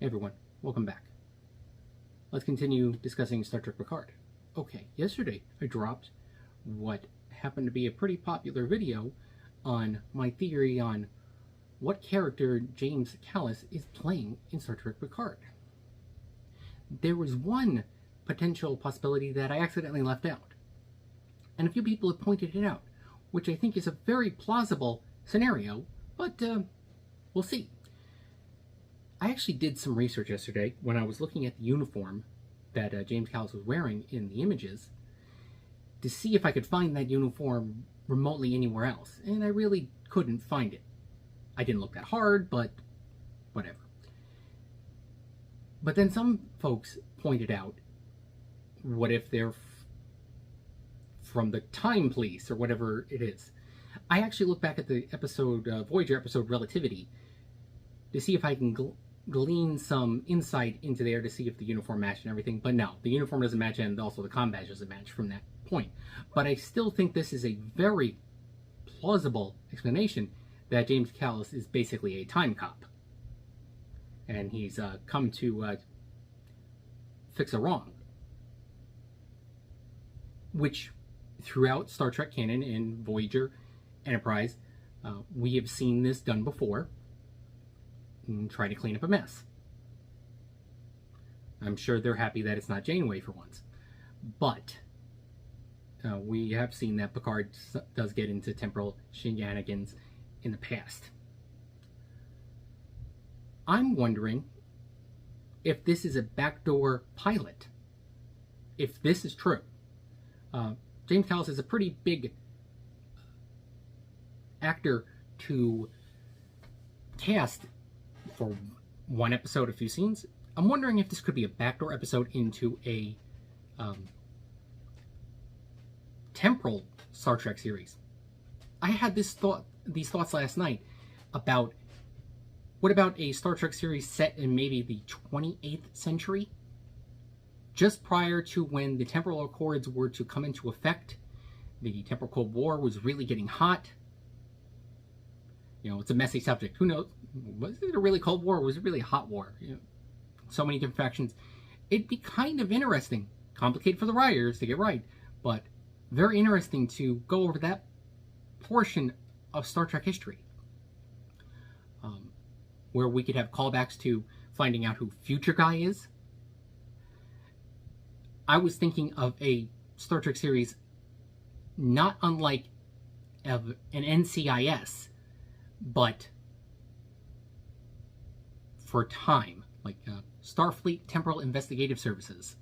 Hey everyone, welcome back. Let's continue discussing Star Trek Picard. Okay, yesterday I dropped what happened to be a pretty popular video on my theory on what character James Callis is playing in Star Trek Picard. There was one potential possibility that I accidentally left out, and a few people have pointed it out, which I think is a very plausible scenario, but we'll see. I actually did some research yesterday when I was looking at the uniform that James Callis was wearing in the images to see if I could find that uniform remotely anywhere else, and I really couldn't find it. I didn't look that hard, but whatever. But then some folks pointed out, what if they're from the Time Police or whatever it is? I actually looked back at the episode, Voyager episode Relativity, to see if I can glean some insight into there to see if the uniform matched and everything, but no, the uniform doesn't match, and also the comm badge doesn't match from that point. But I still think this is a very plausible explanation that James Callis is basically a time cop, and he's come to fix a wrong, which throughout Star Trek canon in Voyager, Enterprise, we have seen this done before. And try to clean up a mess. I'm sure they're happy that it's not Janeway for once. But we have seen that Picard does get into temporal shenanigans in the past. I'm wondering if this is a backdoor pilot. If this is true. James Callis is a pretty big actor to cast for one episode, a few scenes. I'm wondering if this could be a backdoor episode into a temporal Star Trek series. I had these thoughts last night about, what about a Star Trek series set in maybe the 28th century? Just prior to when the temporal accords were to come into effect. The temporal Cold War was really getting hot. You know, it's a messy subject. Who knows? Was it a really Cold War, or was it really a hot war? You know, so many different factions. It'd be kind of interesting, complicated for the writers to get right, but very interesting to go over that portion of Star Trek history, where we could have callbacks to finding out who Future Guy is. I was thinking of a Star Trek series not unlike of an NCIS, but for time, like Starfleet Temporal Investigative Services,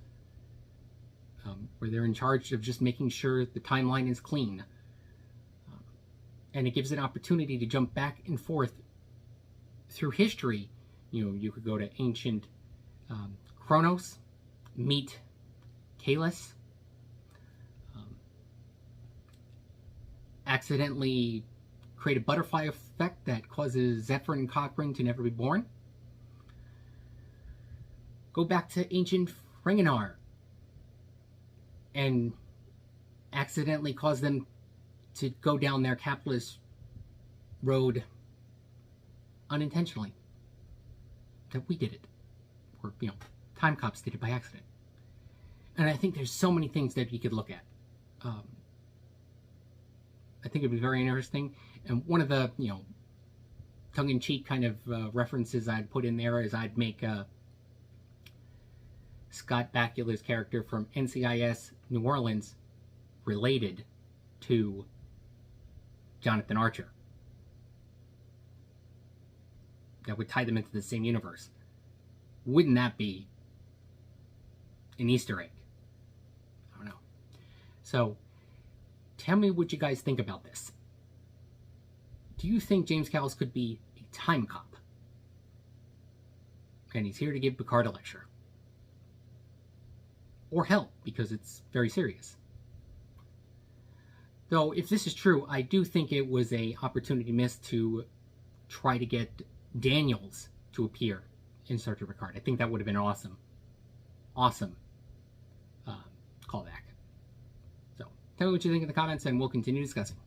where they're in charge of just making sure the timeline is clean. And it gives an opportunity to jump back and forth through history. You know, you could go to ancient Kronos, meet Callis, accidentally create a butterfly effect that causes Zephyr and Cochrane to never be born. Go back to ancient Ferenginar and accidentally cause them to go down their capitalist road unintentionally. That we did it. Or, you know, time cops did it by accident. And I think there's so many things that you could look at. I think it'd be very interesting. And one of the, you know, tongue-in-cheek kind of references I'd put in there is I'd make Scott Bakula's character from NCIS New Orleans related to Jonathan Archer. That would tie them into the same universe. Wouldn't that be an Easter egg? I don't know. So, tell me what you guys think about this. Do you think James Callis could be a time cop? And he's here to give Picard a lecture. Or help, because it's very serious. Though, if this is true, I do think it was an opportunity missed to try to get Daniels to appear in Star Trek Picard. I think that would have been awesome. Awesome callback. So, tell me what you think in the comments, and we'll continue discussing.